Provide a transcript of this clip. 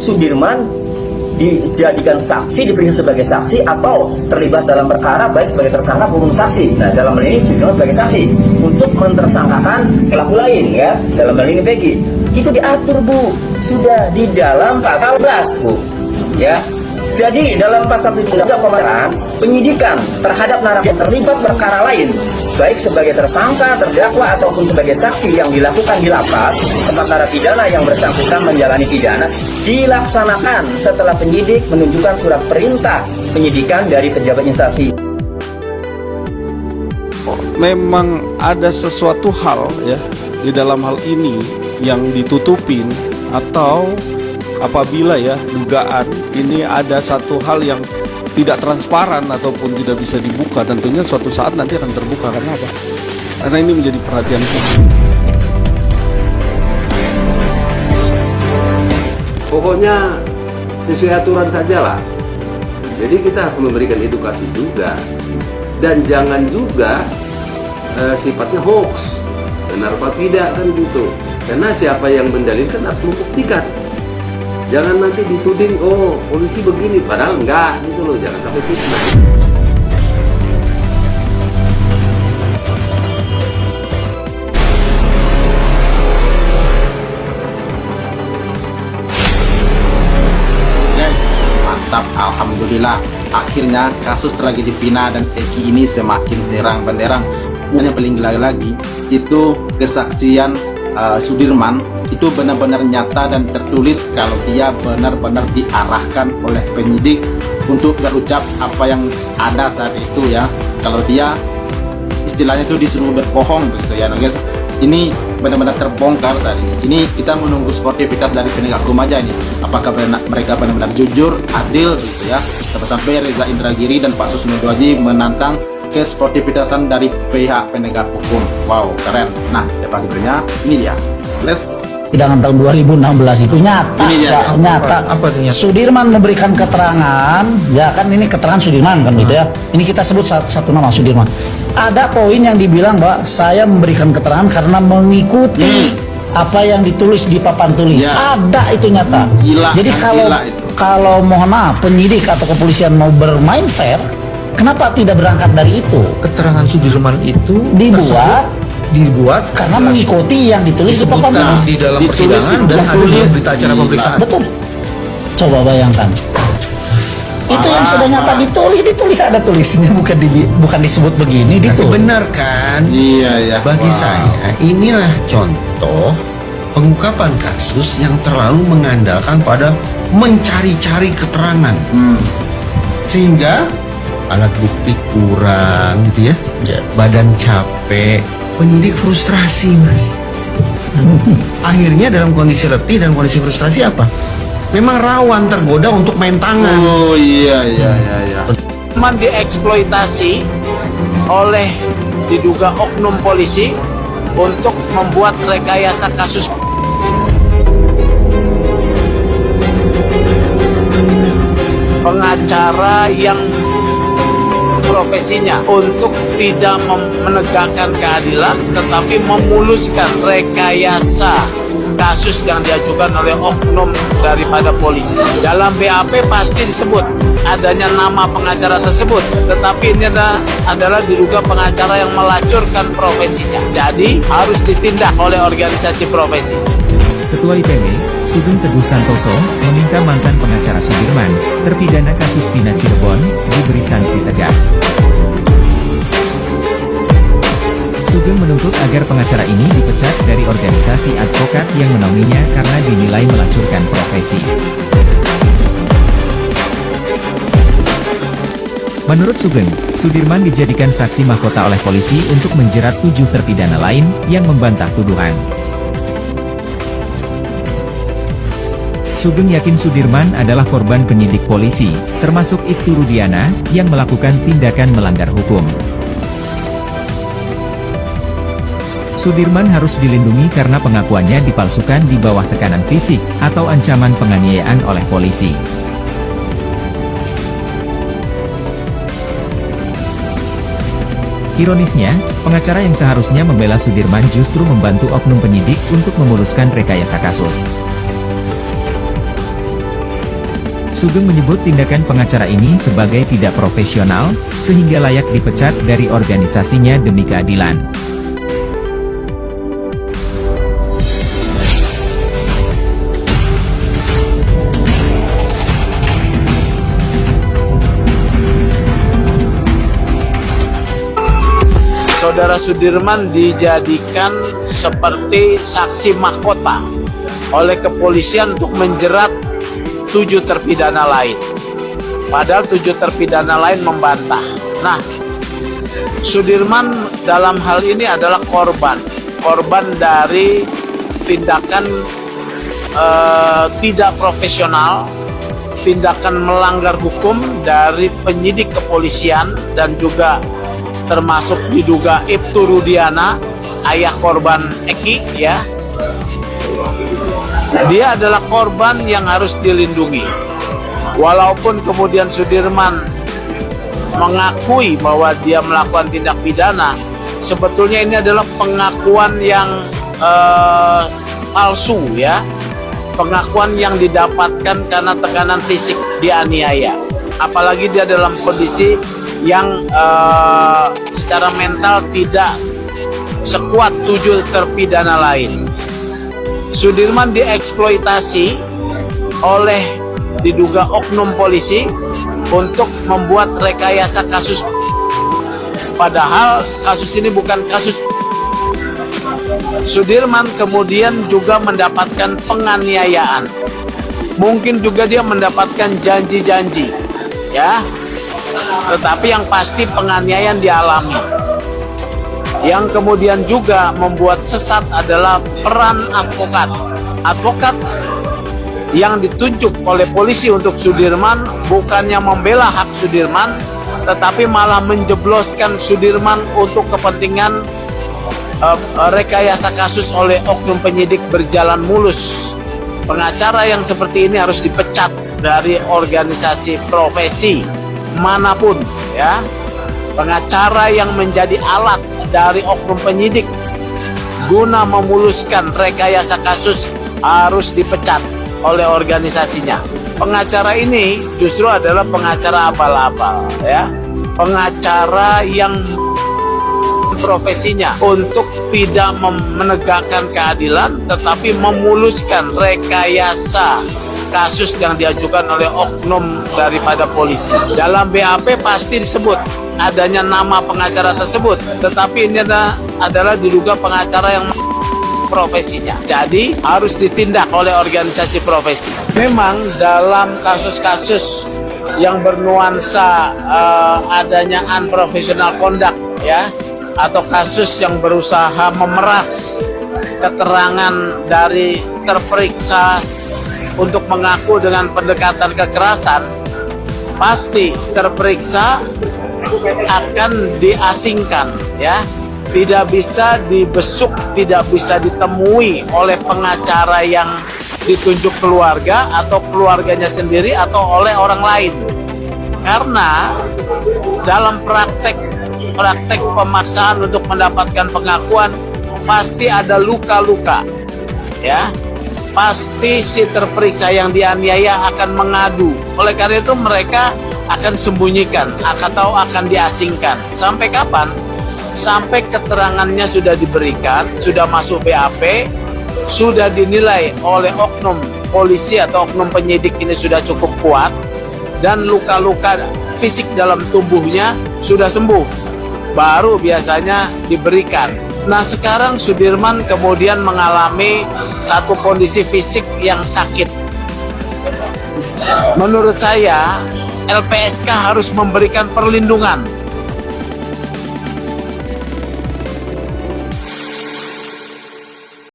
Sudirman dijadikan saksi, diperiksa sebagai saksi atau terlibat dalam perkara baik sebagai tersangka maupun saksi. Nah, dalam hal ini Sudirman sebagai saksi untuk mentersangkakan pelaku lain, ya, dalam hal ini Peggy. Itu diatur, Bu, sudah di dalam pasal 11, Bu, ya. Jadi dalam pasal 7 Undang-Undang penyidikan terhadap narapidana yang terlibat perkara lain, baik sebagai tersangka, terdakwa ataupun sebagai saksi yang dilakukan di lapas tempat narapidana yang bersangkutan menjalani pidana, dilaksanakan setelah penyidik menunjukkan surat perintah penyidikan dari pejabat instansi. Memang ada sesuatu hal ya di dalam hal ini yang ditutupin, atau apabila ya dugaan ini ada satu hal yang tidak transparan ataupun tidak bisa dibuka, tentunya suatu saat nanti akan terbuka. Karena apa? Karena ini menjadi perhatian publik. Pokoknya sesuai aturan saja lah. Jadi kita harus memberikan edukasi juga, dan jangan juga sifatnya hoax, benar apa tidak kan gitu. Karena siapa yang mendalilkan harus membuktikan. Jangan nanti dituding, oh polisi begini, padahal enggak gitu loh, jangan sampai fitnah. Guys, mantap, alhamdulillah. Akhirnya kasus tragedi Vina dan Eki ini semakin terang benderang. Yang paling lagi itu kesaksian Sudirman itu benar-benar nyata dan tertulis kalau dia benar-benar diarahkan oleh penyidik untuk berucap apa yang ada saat itu ya. Kalau dia istilahnya itu disuruh berbohong begitu ya, guys. Ini benar-benar terbongkar saat ini. Ini kita menunggu sportivitas dari penegak hukum aja ini. Apakah mereka benar-benar jujur, adil gitu ya. Sampai Reza Indragiri dan Pak Susno Dwaji menantang kesportivitasan dari pihak penegak hukum. Wow, keren. Nah, siapa sebenarnya? Ini dia. Let's. Sidang tahun 2016 itu nyata, Ini dia, nyata. Apa itu nyata? Sudirman memberikan keterangan, ya kan, ini keterangan Sudirman kan gitu ya. Ini kita sebut satu nama Sudirman. Ada poin yang dibilang bahwa saya memberikan keterangan karena mengikuti apa yang ditulis di papan tulis. Ya. Ada itu nyata. Gila, Jadi kan, kalau gila itu. kalau mohon maaf penyidik atau kepolisian mau bermain fair, kenapa tidak berangkat dari itu? Keterangan Sudirman itu dibuat Karena mengikuti yang ditulis di papan disebutkan tulis. di dalam Ditulis persidangan di dan dalam ada di tulis. berita acara Gila. pemeriksaan. Betul. Coba bayangkan. Itu yang sudah nyata ditulis ada tulisnya, bukan disebut begini, Tapi ditulis. benar kan? Iya ya. Bagi Wow. saya inilah contoh pengungkapan kasus yang terlalu mengandalkan pada mencari-cari keterangan, sehingga alat bukti kurang gitu ya, badan capek, penyidik frustrasi, Mas. Akhirnya dalam kondisi letih dan kondisi frustrasi apa? Memang rawan tergoda untuk main tangan. Oh iya. Teman dieksploitasi oleh diduga oknum polisi untuk membuat rekayasa kasus. Pengacara yang profesinya untuk tidak menegakkan keadilan tetapi memuluskan rekayasa kasus yang diajukan oleh oknum daripada polisi. Dalam BAP pasti disebut adanya nama pengacara tersebut, tetapi ini adalah diduga pengacara yang melacurkan profesinya. Jadi harus ditindak oleh organisasi profesi. Ketua IPW, Sugeng Teguh Santoso, meminta mantan pengacara Sudirman, terpidana kasus Vina Cirebon, diberi sanksi tegas. Sugeng menuntut agar pengacara ini dipecat dari organisasi advokat yang menaunginya karena dinilai melacurkan profesi. Menurut Sugeng, Sudirman dijadikan saksi mahkota oleh polisi untuk menjerat 7 terpidana lain yang membantah tuduhan. Sugeng yakin Sudirman adalah korban penyidik polisi, termasuk Ibtu Rudiana, yang melakukan tindakan melanggar hukum. Sudirman harus dilindungi karena pengakuannya dipalsukan di bawah tekanan fisik, atau ancaman penganiayaan oleh polisi. Ironisnya, pengacara yang seharusnya membela Sudirman justru membantu oknum penyidik untuk memuluskan rekayasa kasus. Sugeng menyebut tindakan pengacara ini sebagai tidak profesional, sehingga layak dipecat dari organisasinya demi keadilan. Saudara Sudirman dijadikan seperti saksi mahkota oleh kepolisian untuk menjerat 7 terpidana lain. Padahal 7 terpidana lain membantah. Nah, Sudirman dalam hal ini adalah korban dari tindakan tidak profesional, tindakan melanggar hukum dari penyidik kepolisian dan juga termasuk diduga Ibtu Rudiana, ayah korban Eki, ya. Dia adalah korban yang harus dilindungi. Walaupun kemudian Sudirman mengakui bahwa dia melakukan tindak pidana, sebetulnya ini adalah pengakuan yang palsu, ya. Pengakuan yang didapatkan karena tekanan fisik, dianiaya. Apalagi dia dalam kondisi yang secara mental tidak sekuat 7 terpidana lain. Sudirman dieksploitasi oleh diduga oknum polisi untuk membuat rekayasa kasus. Padahal kasus ini bukan kasus. Sudirman kemudian juga mendapatkan penganiayaan. Mungkin juga dia mendapatkan janji-janji, ya. Tetapi yang pasti penganiayaan dialami. Yang kemudian juga membuat sesat adalah peran advokat. Advokat yang ditunjuk oleh polisi untuk Sudirman bukannya membela hak Sudirman, tetapi malah menjebloskan Sudirman untuk kepentingan rekayasa kasus oleh oknum penyidik berjalan mulus. Pengacara yang seperti ini harus dipecat dari organisasi profesi manapun, ya. Pengacara yang menjadi alat dari oknum penyidik guna memuluskan rekayasa kasus harus dipecat oleh organisasinya. Pengacara ini justru adalah pengacara abal-abal, ya. Pengacara yang profesinya untuk tidak menegakkan keadilan tetapi memuluskan rekayasa kasus yang diajukan oleh oknum daripada polisi. Dalam BAP pasti disebut adanya nama pengacara tersebut, tetapi ini adalah diduga pengacara yang profesinya. Jadi harus ditindak oleh organisasi profesi. Memang dalam kasus-kasus yang bernuansa adanya unprofessional conduct, ya, atau kasus yang berusaha memeras keterangan dari terperiksa untuk mengaku dengan pendekatan kekerasan, pasti terperiksa akan diasingkan, ya. Tidak bisa dibesuk, tidak bisa ditemui oleh pengacara yang ditunjuk keluarga atau keluarganya sendiri atau oleh orang lain. Karena dalam praktek pemaksaan untuk mendapatkan pengakuan pasti ada luka-luka, ya. Pasti si terperiksa yang dianiaya akan mengadu. Oleh karena itu mereka akan sembunyikan atau akan diasingkan. Sampai kapan? Sampai keterangannya sudah diberikan, sudah masuk BAP, sudah dinilai oleh oknum polisi atau oknum penyidik ini sudah cukup kuat, dan luka-luka fisik dalam tubuhnya sudah sembuh, baru biasanya diberikan. Nah, sekarang Sudirman kemudian mengalami satu kondisi fisik yang sakit. Menurut saya, LPSK harus memberikan perlindungan